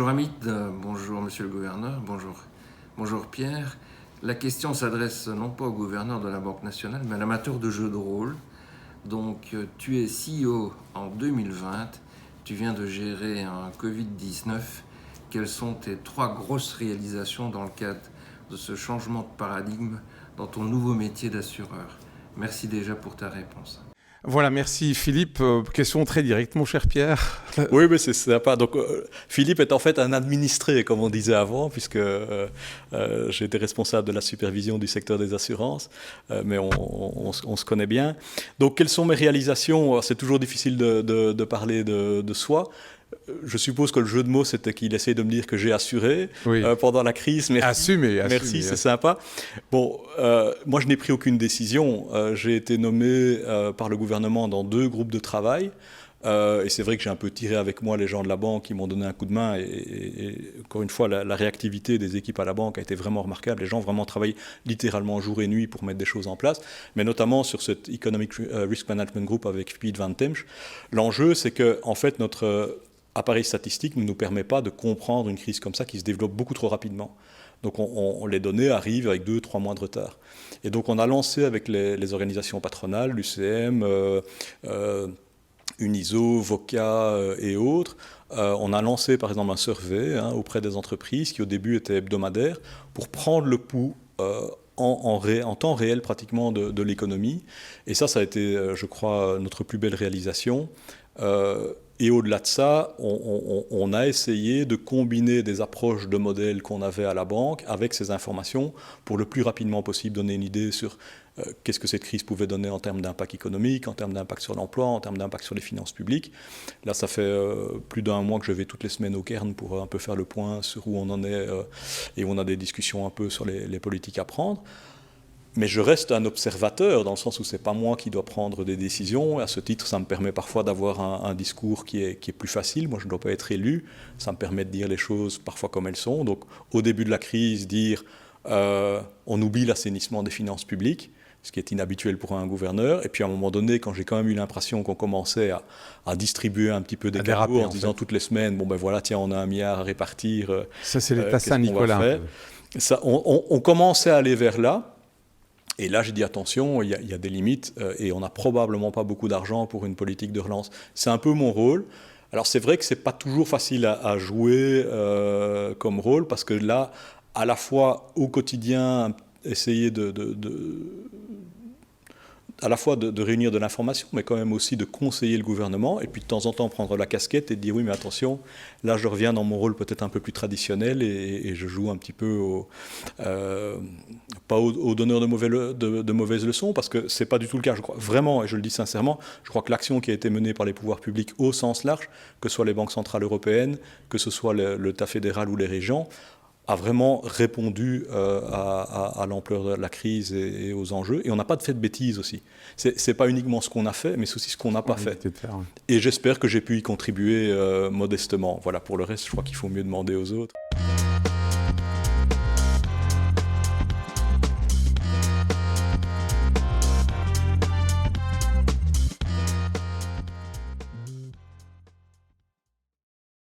Bonjour Hamid, bonjour Monsieur le Gouverneur, bonjour Pierre. La question s'adresse non pas au gouverneur de la Banque nationale, mais à l'amateur de jeux de rôle. Donc tu es CEO en 2020, tu viens de gérer un Covid-19. Quelles sont tes 3 grosses réalisations dans le cadre de ce changement de paradigme dans ton nouveau métier d'assureur? Merci déjà pour ta réponse. Voilà, merci Philippe. Question très directe, mon cher Pierre. Oui, mais c'est sympa. Donc, Philippe est en fait un administré, comme on disait avant, puisque j'ai été responsable de la supervision du secteur des assurances, mais on se connaît bien. Donc, quelles sont mes réalisations? C'est toujours difficile de parler de soi. Je suppose que le jeu de mots, c'était qu'il essaye de me dire que j'ai assuré pendant la crise. Merci, c'est sympa. Bon, moi, je n'ai pris aucune décision. J'ai été nommé par le gouvernement dans 2 groupes de travail. Et c'est vrai que j'ai un peu tiré avec moi les gens de la banque qui m'ont donné un coup de main. Et encore une fois, la réactivité des équipes à la banque a été vraiment remarquable. Les gens vraiment travaillent littéralement jour et nuit pour mettre des choses en place. Mais notamment sur cet Economic Risk Management Group avec Piet van Temsch. L'enjeu, c'est que, en fait, notre appareil statistique ne nous permet pas de comprendre une crise comme ça qui se développe beaucoup trop rapidement. Donc les données arrivent avec 2-3 mois de retard. Et donc on a lancé avec les organisations patronales, l'UCM, Uniso, VOCA et autres, on a lancé par exemple un survey auprès des entreprises qui au début était hebdomadaire pour prendre le pouls en temps réel pratiquement de l'économie. Et ça a été, je crois, notre plus belle réalisation. Et au-delà de ça, on a essayé de combiner des approches de modèles qu'on avait à la banque avec ces informations pour le plus rapidement possible donner une idée sur qu'est-ce que cette crise pouvait donner en termes d'impact économique, en termes d'impact sur l'emploi, en termes d'impact sur les finances publiques. Là, ça fait plus d'1 mois que je vais toutes les semaines au Cairn pour un peu faire le point sur où on en est et on a des discussions un peu sur les politiques à prendre. Mais je reste un observateur, dans le sens où ce n'est pas moi qui dois prendre des décisions. Et à ce titre, ça me permet parfois d'avoir un discours qui est plus facile. Moi, je ne dois pas être élu. Ça me permet de dire les choses parfois comme elles sont. Donc, au début de la crise, dire on oublie l'assainissement des finances publiques, ce qui est inhabituel pour un gouverneur. Et puis, à un moment donné, quand j'ai quand même eu l'impression qu'on commençait à distribuer un petit peu des cadeaux en disant toutes les semaines, bon ben voilà, tiens, on a 1 milliard à répartir. Ça, c'est l'État Saint-Nicolas. On commençait à aller vers là. Et là, j'ai dit attention, il y a des limites et on n'a probablement pas beaucoup d'argent pour une politique de relance. C'est un peu mon rôle. Alors, c'est vrai que ce n'est pas toujours facile à jouer comme rôle parce que là, à la fois au quotidien, essayer à la fois de réunir de l'information, mais quand même aussi de conseiller le gouvernement, et puis de temps en temps prendre la casquette et de dire oui, mais attention, là je reviens dans mon rôle peut-être un peu plus traditionnel et je joue un petit peu pas au donneur de mauvaises leçons, parce que c'est pas du tout le cas, je crois vraiment, et je le dis sincèrement, je crois que l'action qui a été menée par les pouvoirs publics au sens large, que ce soit les banques centrales européennes, que ce soit l'État fédéral ou les régions, a vraiment répondu à l'ampleur de la crise et aux enjeux. Et on n'a pas fait de bêtises aussi. C'est pas uniquement ce qu'on a fait, mais c'est aussi ce qu'on n'a pas fait. Et j'espère que j'ai pu y contribuer modestement. Voilà, pour le reste, je crois qu'il faut mieux demander aux autres.